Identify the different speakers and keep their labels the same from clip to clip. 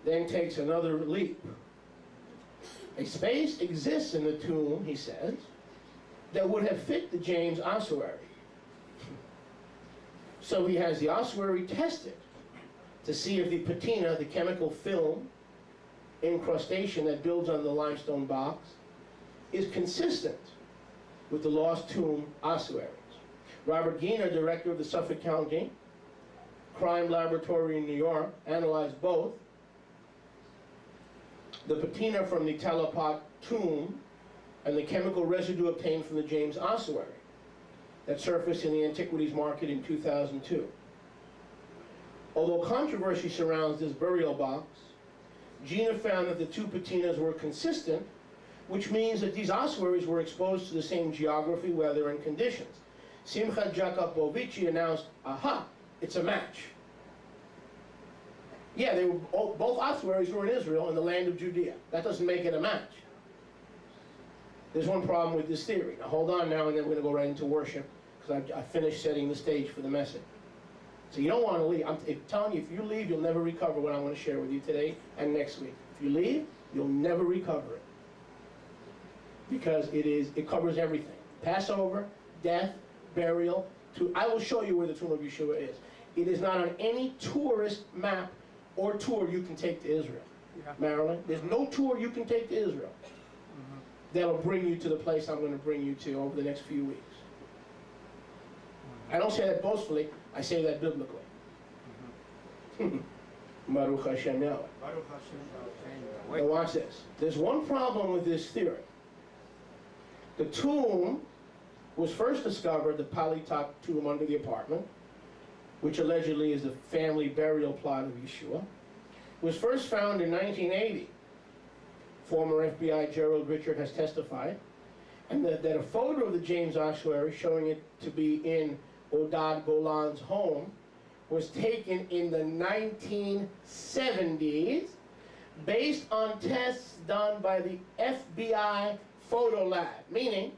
Speaker 1: then takes another leap. A space exists in the tomb, he says, that would have fit the James ossuary. So he has the ossuary tested to see if the patina, the chemical film incrustation that builds on the limestone box, is consistent with the lost tomb ossuaries. Robert Giener, director of the Suffolk County Crime Laboratory in New York, analyzed both the patina from the Tallapot tomb and the chemical residue obtained from the James ossuary that surfaced in the antiquities market in 2002. Although controversy surrounds this burial box, Gina found that the two patinas were consistent, which means that these ossuaries were exposed to the same geography, weather, and conditions. Simcha Jacobovici announced, aha, it's a match. Yeah, they were both ossuaries were in Israel, in the land of Judea. That doesn't make it a match. There's one problem with this theory. Now hold on now, and then we're going to go right into worship, because I finished setting the stage for the message. So you don't want to leave. I'm telling you, if you leave, you'll never recover what I'm going to share with you today and next week. If you leave, you'll never recover it. Because it covers everything. Passover, death, burial. I will show you where the tomb of Yeshua is. It is not on any tourist map or tour you can take to Israel. Yeah. Maryland, there's no tour you can take to Israel that'll bring you to the place I'm going to bring you to over the next few weeks. I don't say that boastfully, I say that biblically. Baruch Hashem Yahweh.
Speaker 2: Baruch Hashem.
Speaker 1: Now watch this. There's one problem with this theory. The tomb was first discovered, the Palitak tomb under the apartment, which allegedly is the family burial plot of Yeshua, was first found in 1980. Former FBI Gerald Richard has testified, and that a photo of the James ossuary showing it to be in Odad Golan's home was taken in the 1970s based on tests done by the FBI photo lab, meaning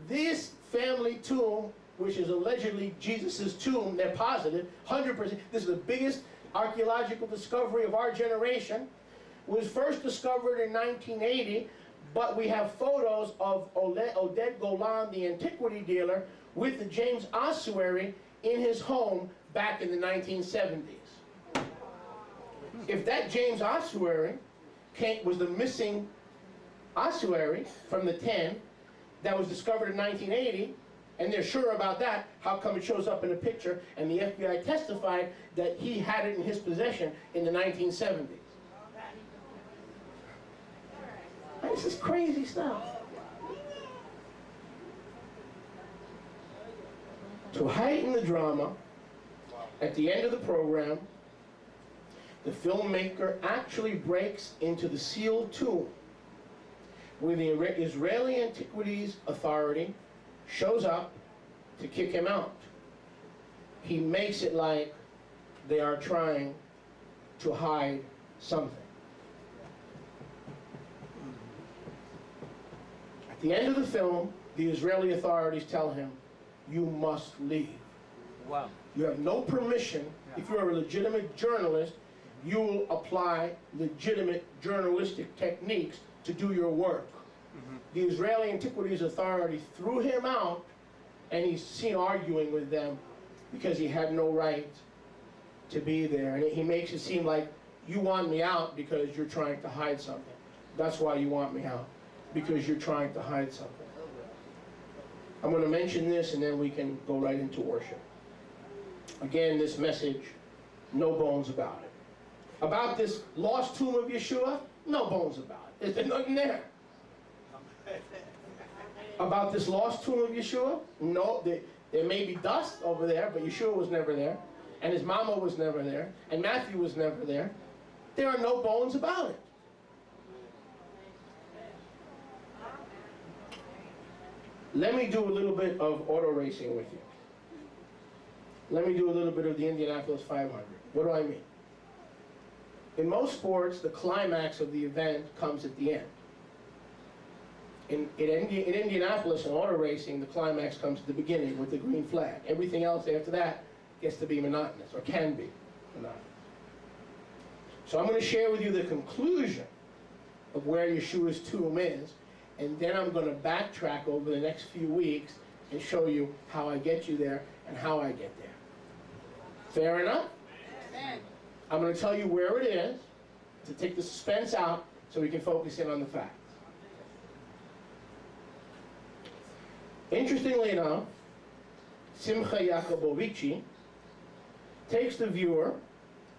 Speaker 1: this family tomb, which is allegedly Jesus' tomb, they're positive, 100%, this is the biggest archaeological discovery of our generation, was first discovered in 1980, but we have photos of Oded Golan, the antiquity dealer, with the James ossuary in his home back in the 1970s. If that James ossuary was the missing ossuary from the 10 that was discovered in 1980, and they're sure about that, how come it shows up in a picture and the FBI testified that he had it in his possession in the 1970s? This is crazy stuff. To heighten the drama, at the end of the program, the filmmaker actually breaks into the sealed tomb where the Israeli Antiquities Authority shows up to kick him out. He makes it like they are trying to hide something. At the end of the film, the Israeli authorities tell him, you must leave.
Speaker 2: Wow.
Speaker 1: You have no permission. Yeah. If you're a legitimate journalist, you will apply legitimate journalistic techniques to do your work. The Israeli Antiquities Authority threw him out, and he's seen arguing with them because he had no right to be there. And he makes it seem like you want me out because you're trying to hide something. That's why you want me out, because you're trying to hide something. I'm going to mention this and then we can go right into worship. Again, this message, no bones about it. About this lost tomb of Yeshua, no bones about it. There's nothing there. About this lost tomb of Yeshua, no, there may be dust over there, but Yeshua was never there, and his mama was never there, and Matthew was never there. There are no bones about it. Let me do a little bit of auto racing with you. Let me do a little bit of the Indianapolis 500. What do I mean? In most sports, the climax of the event comes at the end. In Indianapolis, in auto racing, the climax comes at the beginning with the green flag. Everything else after that gets to be monotonous, or can be monotonous. So I'm going to share with you the conclusion of where Yeshua's tomb is, and then I'm going to backtrack over the next few weeks and show you how I get you there and how I get there. Fair enough? I'm going to tell you where it is to take the suspense out so we can focus in on the facts. Interestingly enough, Simcha Yacobovici takes the viewer,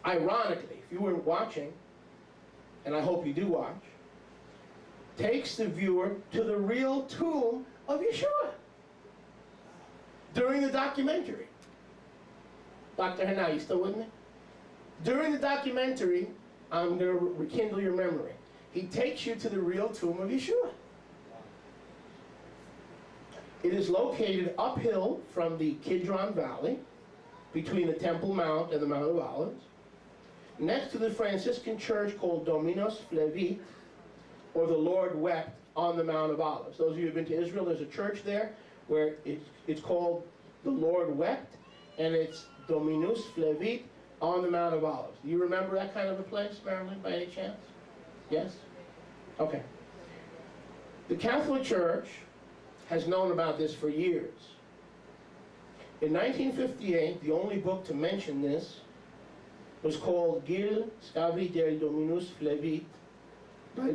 Speaker 1: ironically, if you weren't watching, and I hope you do watch, takes the viewer to the real tomb of Yeshua during the documentary. Dr. Hanau, you still with me? During the documentary, I'm going to rekindle your memory. He takes you to the real tomb of Yeshua. It is located uphill from the Kidron Valley, between the Temple Mount and the Mount of Olives, next to the Franciscan church called Dominus Flevit, or the Lord Wept, on the Mount of Olives. Those of you who have been to Israel, there's a church there where it's called the Lord Wept, and it's Dominus Flevit on the Mount of Olives. Do you remember that kind of a place, Marilyn, by any chance? Yes? Okay. The Catholic Church has known about this for years. In 1958, the only book to mention this was called Gil Scavi del Dominus Flevit by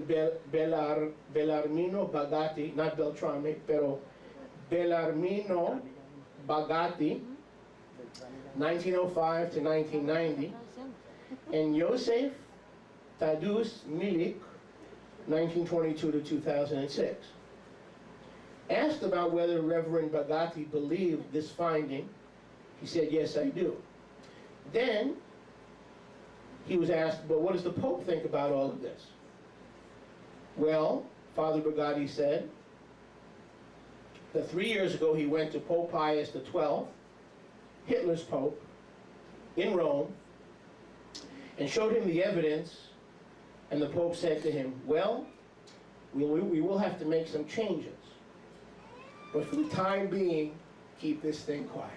Speaker 1: Bellarmino Bagatti, not Beltrame, pero Bellarmino Bagatti, 1905 to 1990, and Yosef Tadus Milik, 1922 to 2006. Asked about whether Reverend Bagatti believed this finding, he said, yes, I do. Then he was asked, but what does the Pope think about all of this? Well, Father Bagatti said that 3 years ago he went to Pope Pius XII, Hitler's Pope, in Rome, and showed him the evidence, and the Pope said to him, well, we will have to make some changes. But for the time being, keep this thing quiet.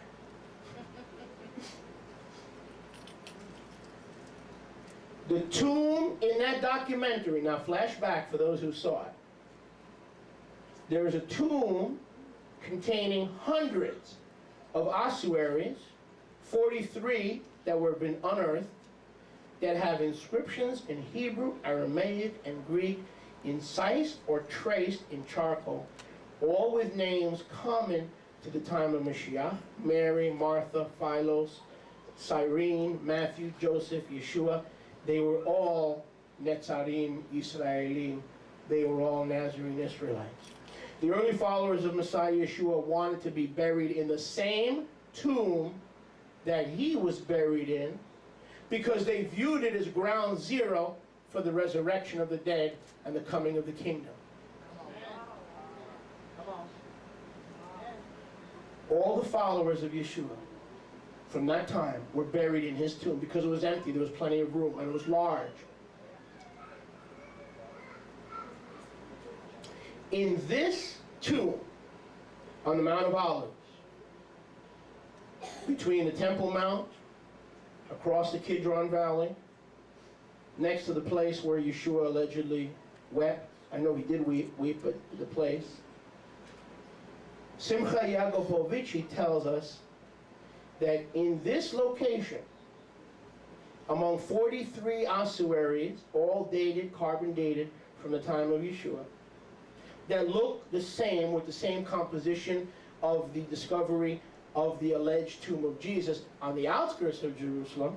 Speaker 1: The tomb in that documentary, now flashback for those who saw it. There is a tomb containing hundreds of ossuaries, 43 that were been unearthed, that have inscriptions in Hebrew, Aramaic, and Greek, incised or traced in charcoal, all with names common to the time of Mashiach: Mary, Martha, Philos, Cyrene, Matthew, Joseph, Yeshua. They were all Netzarim Israelim. They were all Nazarene Israelites. The early followers of Messiah Yeshua wanted to be buried in the same tomb that he was buried in, because they viewed it as ground zero for the resurrection of the dead and the coming of the kingdom. All the followers of Yeshua from that time were buried in his tomb because it was empty. There was plenty of room, and it was large. In this tomb on the Mount of Olives, between the Temple Mount, across the Kidron Valley, next to the place where Yeshua allegedly wept. I know he did weep at the place. Simcha Yacobovici tells us that in this location, among 43 ossuaries, all dated, carbon dated, from the time of Yeshua, that look the same, with the same composition of the discovery of the alleged tomb of Jesus on the outskirts of Jerusalem,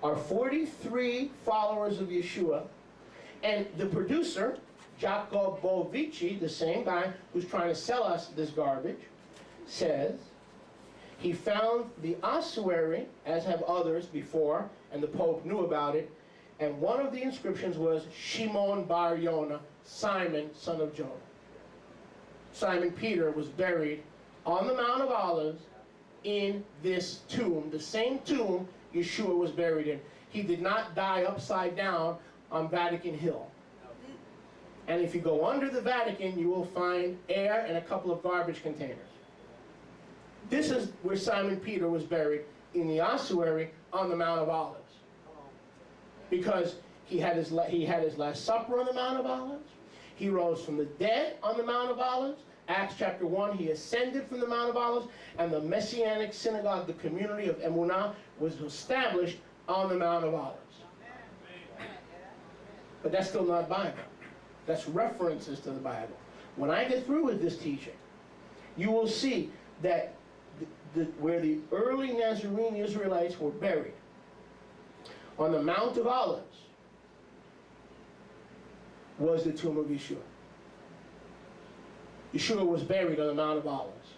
Speaker 1: are 43 followers of Yeshua. And the producer, Jacobovici, the same guy who's trying to sell us this garbage, says he found the ossuary, as have others before, and the Pope knew about it, and one of the inscriptions was Shimon Bar Yonah, Simon, son of Jonah. Simon Peter was buried on the Mount of Olives in this tomb, the same tomb Yeshua was buried in. He did not die upside down on Vatican Hill. And if you go under the Vatican, you will find air and a couple of garbage containers. This is where Simon Peter was buried, in the ossuary on the Mount of Olives. Because He had his Last Supper on the Mount of Olives. He rose from the dead on the Mount of Olives. Acts chapter 1, he ascended from the Mount of Olives, and the Messianic synagogue, the community of Emunah, was established on the Mount of Olives. But that's still not Bible. That's references to the Bible. When I get through with this teaching, you will see that where the early Nazarene Israelites were buried, on the Mount of Olives, was the tomb of Yeshua. Yeshua was buried on the Mount of Olives.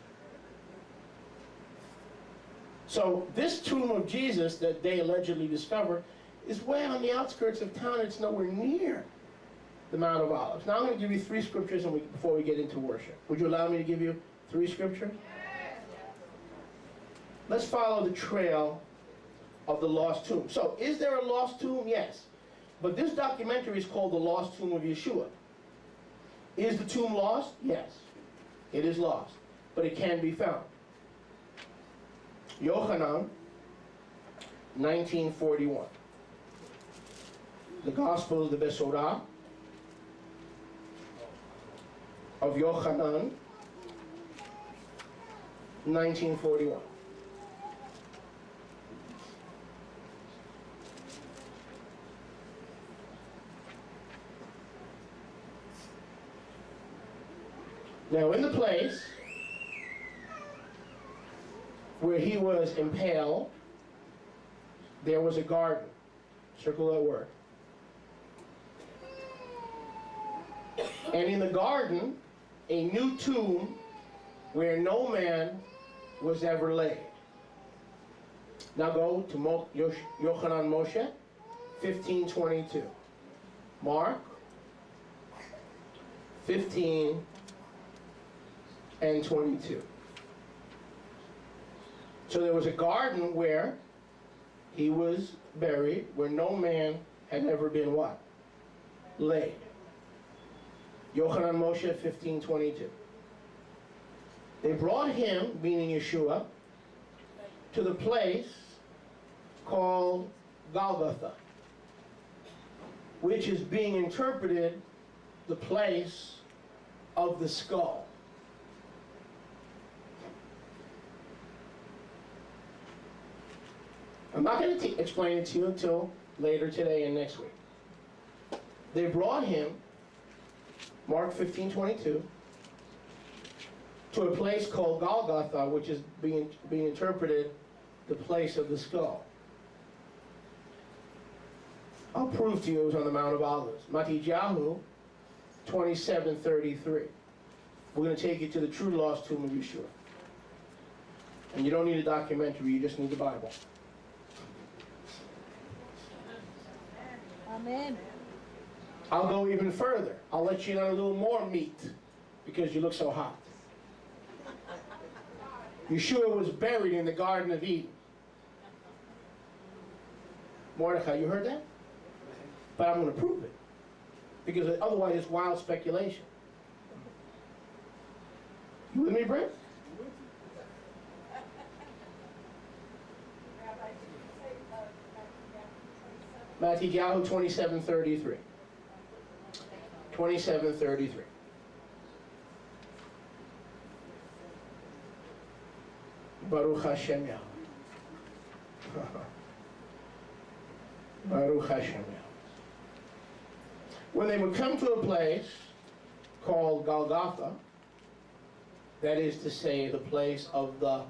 Speaker 1: So this tomb of Jesus that they allegedly discovered is way on the outskirts of town. It's nowhere near the Mount of Olives. Now I'm going to give you 3 scriptures before we get into worship. Would you allow me to give you 3 scriptures? Let's follow the trail of the lost tomb. So, is there a lost tomb? Yes. But this documentary is called The Lost Tomb of Yeshua. Is the tomb lost? Yes. It is lost. But it can be found. Yochanan, 1941. The Gospel of the Besorah of Yochanan, 1941. Now, in the place where he was impaled, there was a garden. Circle that word. And in the garden, a new tomb where no man was ever laid. Now go to Yochanan Moshe, 15:22. Mark, 15 and 22. So there was a garden where he was buried, where no man had ever been what? Laid. Yochanan Moshe, 15:22. They brought him, meaning Yeshua, to the place called Golgotha, which is being interpreted the place of the skull. I'm not going to explain it to you until later today and next week. They brought him, Mark 15:22, to a place called Golgotha, which is being interpreted the place of the skull. I'll prove to you it was on the Mount of Olives. Matityahu 27:33. We're going to take you to the true lost tomb of Yeshua. And you don't need a documentary, you just need the Bible.
Speaker 3: Amen.
Speaker 1: I'll go even further. I'll let you in on a little more meat because you look so hot. Yeshua was buried in the Garden of Eden. Mordechai, you heard that? But I'm going to prove it. Because otherwise it's wild speculation. You with me, Brent? Matityahu 27:33. 27:33. Baruch Hashem Yahweh. Baruch Hashem Yahweh. When they would come to a place called Golgotha, that is to say, the place of the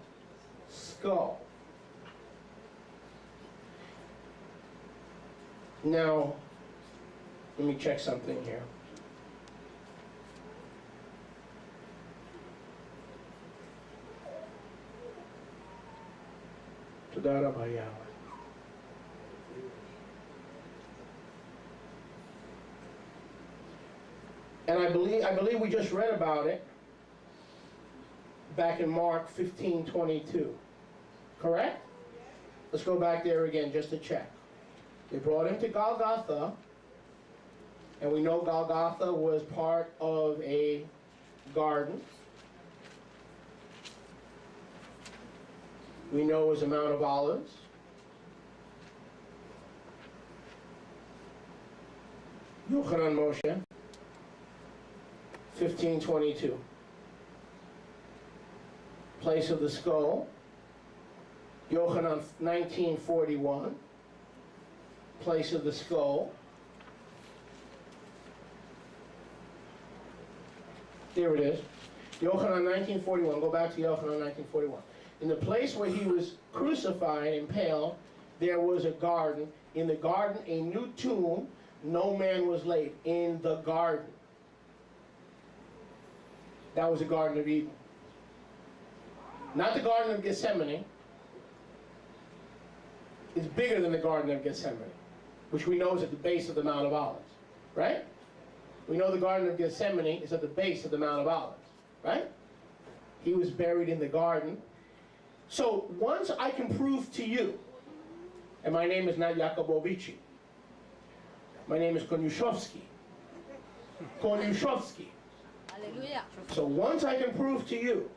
Speaker 1: skull. Now, let me check something here. Todah Rabba Yahweh. And I believe we just read about it back in Mark 15:22. Correct? Let's go back there again just to check. They brought him to Golgotha, and we know Golgotha was part of a garden. We know it was a Mount of Olives. Yochanan Moshe, 1522. Place of the skull, Yochanan, 1941. Place of the skull. There it is. Yochanan 1941. Go back to Yochanan 1941. In the place where he was crucified, impaled, there was a garden. In the garden, a new tomb. No man was laid. In the garden. That was the Garden of Eden. Not the Garden of Gethsemane. It's bigger than the Garden of Gethsemane, which we know is at the base of the Mount of Olives. Right? We know the Garden of Gethsemane is at the base of the Mount of Olives. Right? He was buried in the garden. So once I can prove to you, and my name is not Yakobovici, my name is Koniuszowski. Koniuszowski.
Speaker 3: Hallelujah.
Speaker 1: So once I can prove to you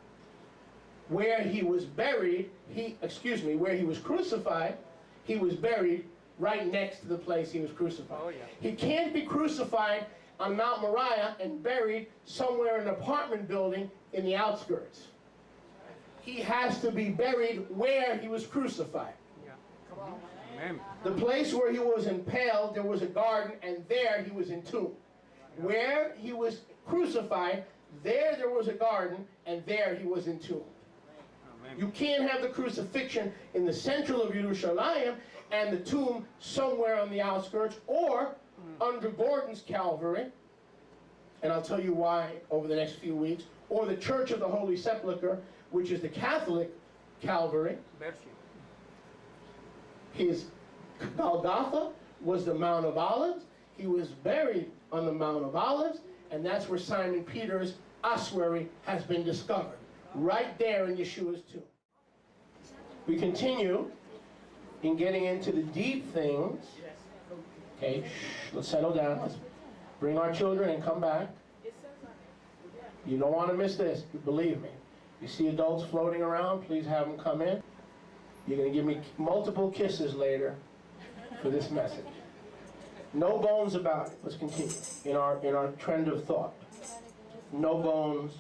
Speaker 1: where he was buried, where he was crucified, he was buried right next to the place he was crucified.
Speaker 2: Oh, yeah.
Speaker 1: He can't be crucified on Mount Moriah and buried somewhere in an apartment building in the outskirts. He has to be buried where he was crucified.
Speaker 2: Yeah. Amen.
Speaker 1: The place where he was impaled, there was a garden, and there he was entombed. Where he was crucified, there was a garden, and there he was entombed.
Speaker 2: Amen.
Speaker 1: You can't have the crucifixion in the central of Yerushalayim and the tomb somewhere on the outskirts or under Gordon's Calvary, and I'll tell you why over the next few weeks, or the Church of the Holy Sepulchre, which is the Catholic Calvary.
Speaker 2: Mercy.
Speaker 1: His Golgotha was the Mount of Olives. He was buried on the Mount of Olives, and that's where Simon Peter's ossuary has been discovered, right there in Yeshua's tomb. We continue in getting into the deep things. Okay, let's settle down. Let's bring our children and come back. You don't want to miss this, believe me. You see adults floating around, please have them come in. You're going to give me multiple kisses later for this message. No bones about it. Let's continue in our trend of thought. No bones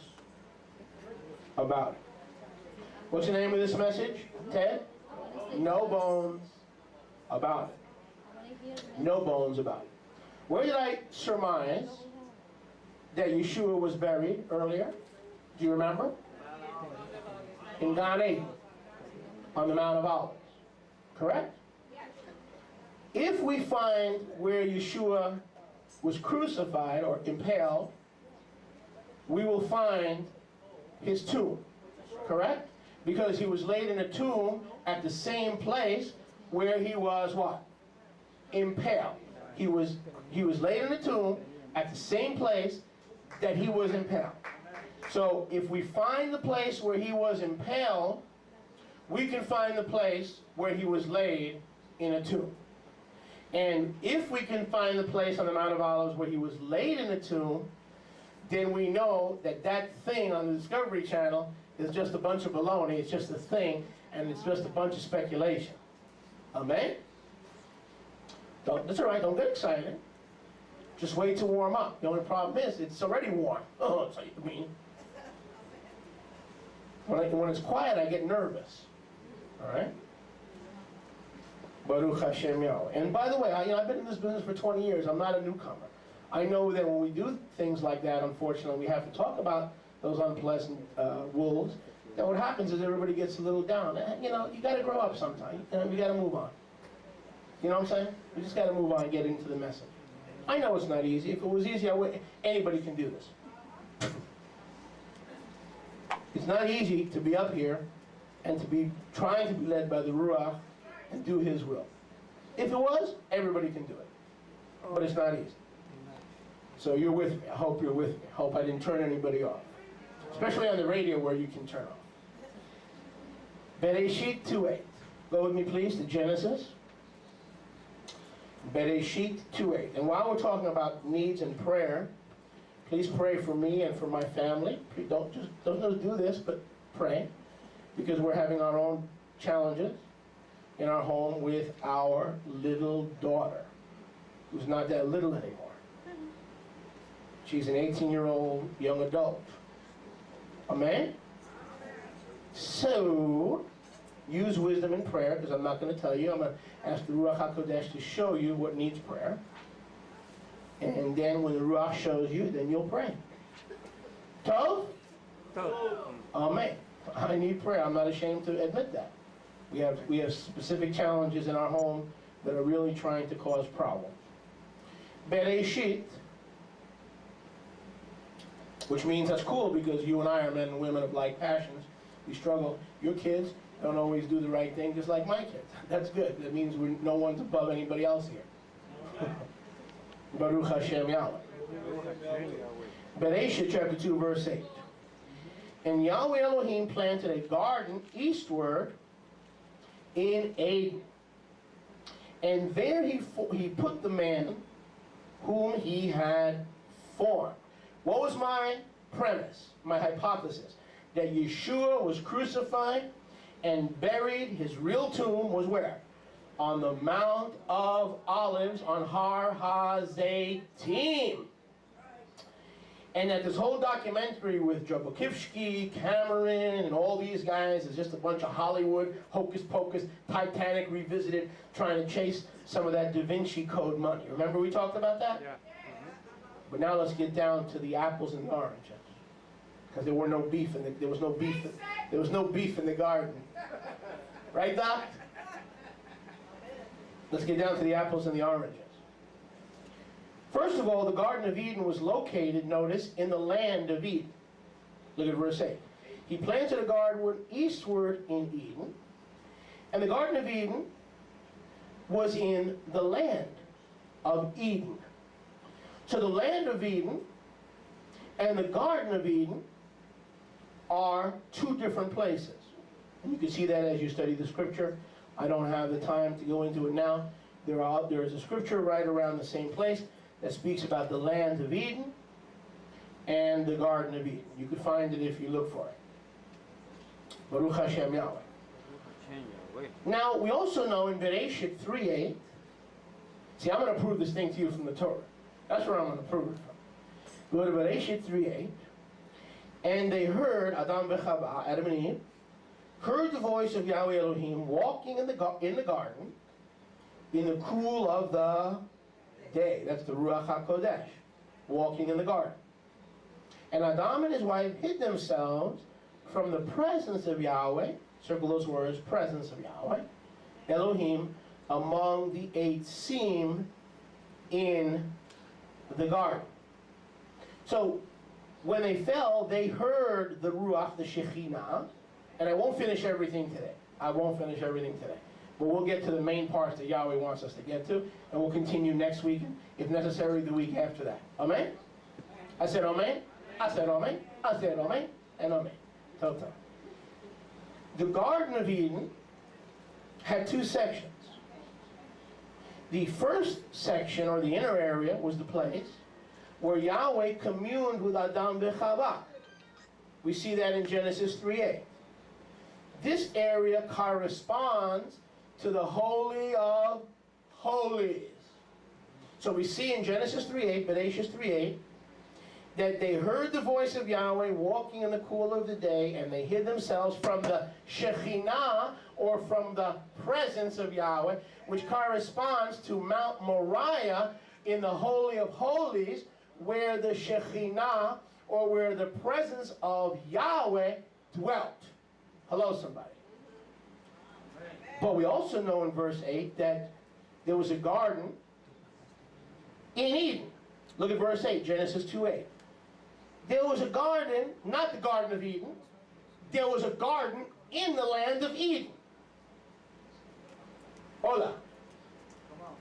Speaker 1: about it. What's the name of this message, Ted? No bones about it. No bones about it. Where did I surmise that Yeshua was buried earlier? Do you remember? In Gan Eden, on the Mount of Olives. Correct? If we find where Yeshua was crucified or impaled, we will find his tomb. Correct? Because he was laid in a tomb at the same place where he was what? Impaled. He was laid in a tomb at the same place that he was impaled. So if we find the place where he was impaled, we can find the place where he was laid in a tomb. And if we can find the place on the Mount of Olives where he was laid in a tomb, then we know that that thing on the Discovery Channel is just a bunch of baloney. It's just a thing, and it's just a bunch of speculation. Amen? That's all right. Don't get excited. Just wait to warm up. The only problem is it's already warm. Oh, that's what you mean. When it's quiet, I get nervous. All right? Baruch Hashem Yahweh. And by the way, I've been in this business for 20 years. I'm not a newcomer. I know that when we do things like that, unfortunately, we have to talk about those unpleasant wolves. Then what happens is everybody gets a little down. You got to grow up sometime. You got to move on. You know what I'm saying? We just got to move on and get into the message. I know it's not easy. If it was easy, anybody can do this. It's not easy to be up here and to be trying to be led by the Ruach and do his will. If it was, everybody can do it. But it's not easy. So you're with me. I hope you're with me. I hope I didn't turn anybody off. Especially on the radio where you can turn off. Bereshit 2:8. Go with me please to Genesis. Bereshit 2:8. And while we're talking about needs and prayer, please pray for me and for my family. Don't just do this, but pray. Because we're having our own challenges in our home with our little daughter, who's not that little anymore. She's an 18-year-old young adult. Amen? So, use wisdom in prayer, because I'm not going to tell you. I'm going to ask the Ruach HaKodesh to show you what needs prayer. And then when the Ruach shows you, then you'll pray. Tov?
Speaker 2: Tov.
Speaker 1: Amen. I need prayer. I'm not ashamed to admit that. We have specific challenges in our home that are really trying to cause problems. Bereshit, which means that's cool because you and I are men and women of like passions. We struggle. Your kids don't always do the right thing, just like my kids. That's good. That means no one's above anybody else here. Baruch Hashem Yahweh. Bereshit chapter 2, verse 8. And Yahweh Elohim planted a garden eastward in Eden. And there he put the man whom he had formed. What was my premise, my hypothesis? That Yeshua was crucified and buried. His real tomb was where? On the Mount of Olives on Har HaZeitim. And that this whole documentary with Jabokivsky, Cameron, and all these guys is just a bunch of Hollywood, hocus pocus, Titanic revisited, trying to chase some of that Da Vinci Code money. Remember we talked about that?
Speaker 2: Yeah.
Speaker 1: But now let's get down to the apples and the oranges, because there was no beef in the garden, right, Doc? Let's get down to the apples and the oranges. First of all, the Garden of Eden was located, notice, in the land of Eden. Look at verse 8. He planted a garden eastward in Eden, and the Garden of Eden was in the land of Eden. So the land of Eden and the Garden of Eden are two different places. And you can see that as you study the scripture. I don't have the time to go into it now. There is a scripture right around the same place that speaks about the land of Eden and the Garden of Eden. You can find it if you look for it. Baruch Hashem Yahweh. Now, we also know in Bereshit 3:8, see, I'm going to prove this thing to you from the Torah. That's where I'm going to prove it from. Go to Bereshit 3:8, and they heard, Adam v'Chava, Adam and Eve, heard the voice of Yahweh Elohim walking in the garden in the cool of the day. That's the Ruach HaKodesh, walking in the garden. And Adam and his wife hid themselves from the presence of Yahweh, circle those words, presence of Yahweh, Elohim, among the 8 seam in the garden. So, when they fell, they heard the Ruach, the Shekhinah, and I won't finish everything today. But we'll get to the main parts that Yahweh wants us to get to, and we'll continue next week, if necessary, the week after that. Amen? I said amen, I said amen, I said amen, and amen. Total. The Garden of Eden had 2 sections. The first section, or the inner area, was the place where Yahweh communed with Adam v'Chava. We see that in Genesis 3:8. This area corresponds to the Holy of Holies. So we see in Genesis 3:8, Bereshit 3:8, that they heard the voice of Yahweh walking in the cool of the day, and they hid themselves from the Shekhinah, or from the presence of Yahweh, which corresponds to Mount Moriah in the Holy of Holies, where the Shekhinah, or where the presence of Yahweh dwelt. Hello, somebody. But we also know in verse 8 that there was a garden in Eden. Look at verse 8, Genesis 2:8. There was a garden, not the Garden of Eden. There was a garden in the land of Eden. Hola.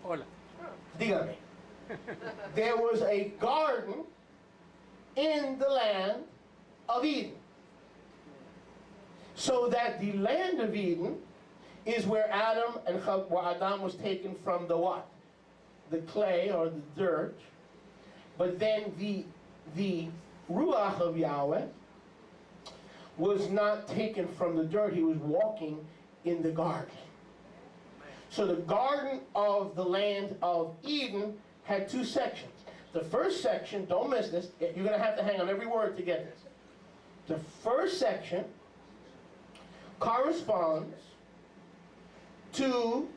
Speaker 2: Hola.
Speaker 1: Dígame. There was a garden in the land of Eden. So that the land of Eden is where where Adam was taken from the what? The clay or the dirt. But then the Ruach of Yahweh was not taken from the dirt. He was walking in the garden. So the garden of the land of Eden had 2 sections. The first section, don't miss this, you're going to have to hang on every word to get this. The first section corresponds to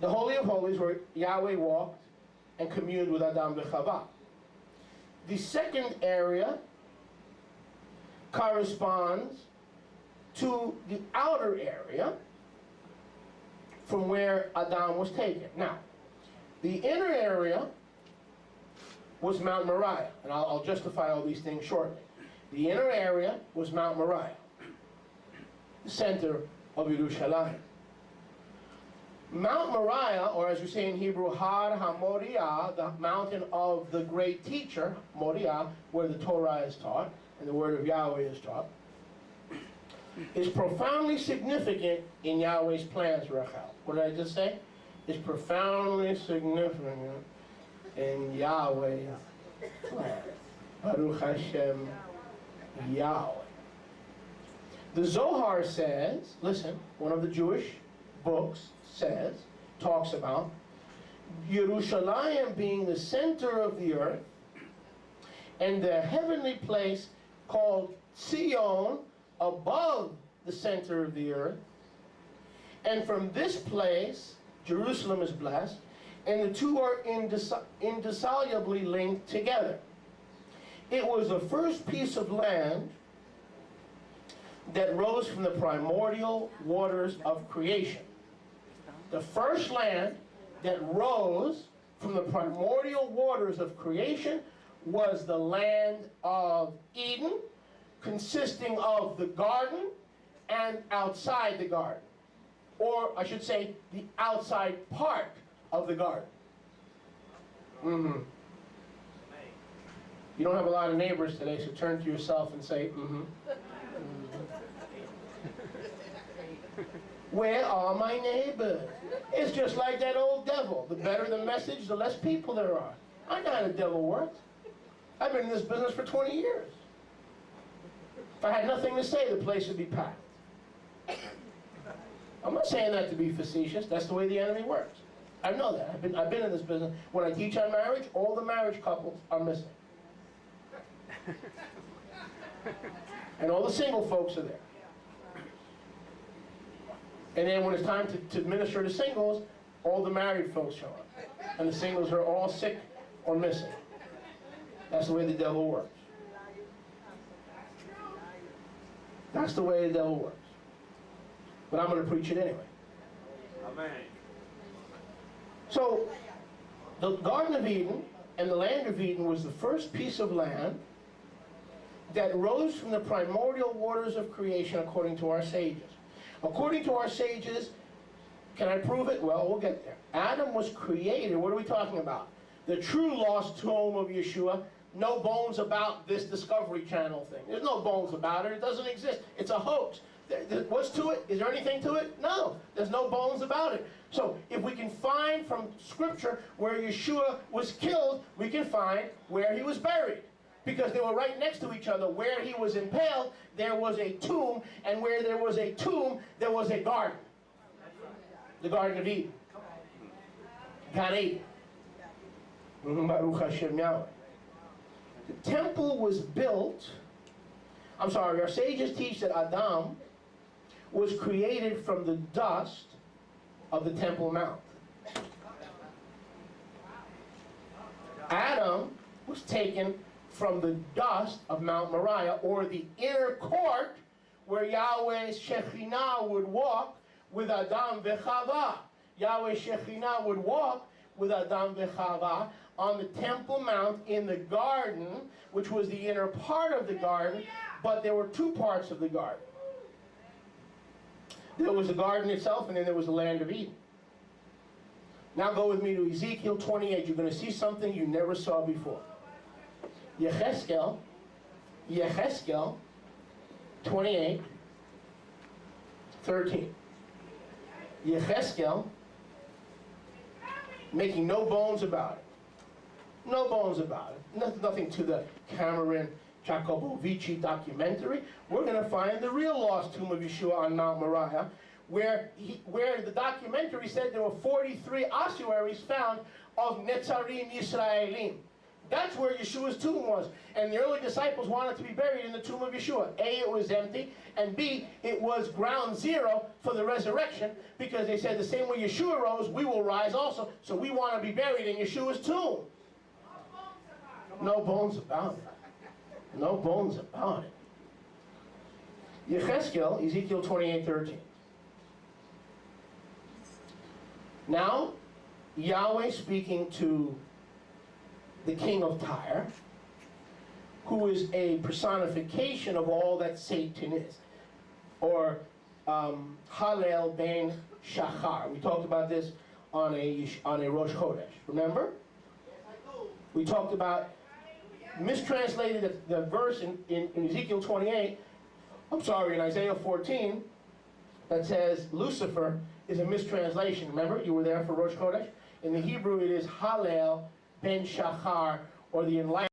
Speaker 1: the Holy of Holies where Yahweh walked and communed with Adam v'Chava. The second area corresponds to the outer area from where Adam was taken. Now, the inner area was Mount Moriah, and I'll justify all these things shortly. The inner area was Mount Moriah, the center of Yerushalayim. Mount Moriah, or as we say in Hebrew, Har HaMoriah, the mountain of the great teacher, Moriah, where the Torah is taught and the word of Yahweh is taught, is profoundly significant in Yahweh's plans, Rachel. What did I just say? It's profoundly significant in Yahweh's plans. Baruch Hashem, Yahweh. The Zohar says, listen, one of the Jewish books says, talks about Yerushalayim being the center of the earth and the heavenly place called Zion above the center of the earth. And from this place, Jerusalem is blessed, and the two are indissolubly linked together. It was the first piece of land that rose from the primordial waters of creation. The first land that rose from the primordial waters of creation was the land of Eden, consisting of the garden and outside the garden. Or, I should say, the outside part of the garden. You don't have a lot of neighbors today, so turn to yourself and say, Where are my neighbors? It's just like that old devil. The better the message, the less people there are. I know how the devil works. I've been in this business for 20 years. If I had nothing to say, the place would be packed. I'm not saying that to be facetious. That's the way the enemy works. I know that. I've been in this business. When I teach on marriage, all the marriage couples are missing. And all the single folks are there. And then when it's time to minister to singles, all the married folks show up. And the singles are all sick or missing. That's the way the devil works. That's the way the devil works. But I'm going to preach it anyway.
Speaker 3: Amen.
Speaker 1: So, the Garden of Eden and the land of Eden was the first piece of land that rose from the primordial waters of creation according to our sages. According to our sages, can I prove it? Well, we'll get there. Adam was created, what are we talking about? The true lost tomb of Yeshua. No bones about this Discovery Channel thing. There's no bones about it. It doesn't exist. It's a hoax. What's to it? Is there anything to it? No. There's no bones about it. So if we can find from Scripture where Yeshua was killed, we can find where he was buried. Because they were right next to each other. Where he was impaled, there was a tomb. And where there was a tomb, there was a garden. The Garden of Eden. Gan Eden. Baruch Hashem Yahweh. The temple was built, our sages teach that Adam was created from the dust of the Temple Mount. Adam was taken from the dust of Mount Moriah, or the inner court where Yahweh's Shekhinah would walk with Adam v'Chava. Yahweh's Shekhinah would walk with Adam v'Chava on the Temple Mount in the garden, which was the inner part of the garden, but there were two parts of the garden. There was the garden itself, and then there was the land of Eden. Now go with me to Ezekiel 28. You're going to see something you never saw before. Yecheskel 28, 13. Yecheskel, making no bones about it. No bones about it. Nothing to the Cameron Jacobovici documentary. We're going to find the real lost tomb of Yeshua on Mount Moriah, where the documentary said there were 43 ossuaries found of Netzarim Yisraelim. That's where Yeshua's tomb was. And the early disciples wanted to be buried in the tomb of Yeshua. A, it was empty, and B, it was ground zero for the resurrection, because they said the same way Yeshua rose, we will rise also. So we want to be buried in Yeshua's tomb. No bones about it. No bones about it. Yechezkel, Ezekiel 28:13. Now, Yahweh speaking to the king of Tyre, who is a personification of all that Satan is, or Halel ben Shachar. We talked about this on a Rosh Chodesh. Remember? We talked about, mistranslated the verse in Ezekiel 28, in Isaiah 14, that says Lucifer is a mistranslation. Remember? You were there for Rosh Chodesh? In the Hebrew it is Halel ben Shachar, or the enlightenment.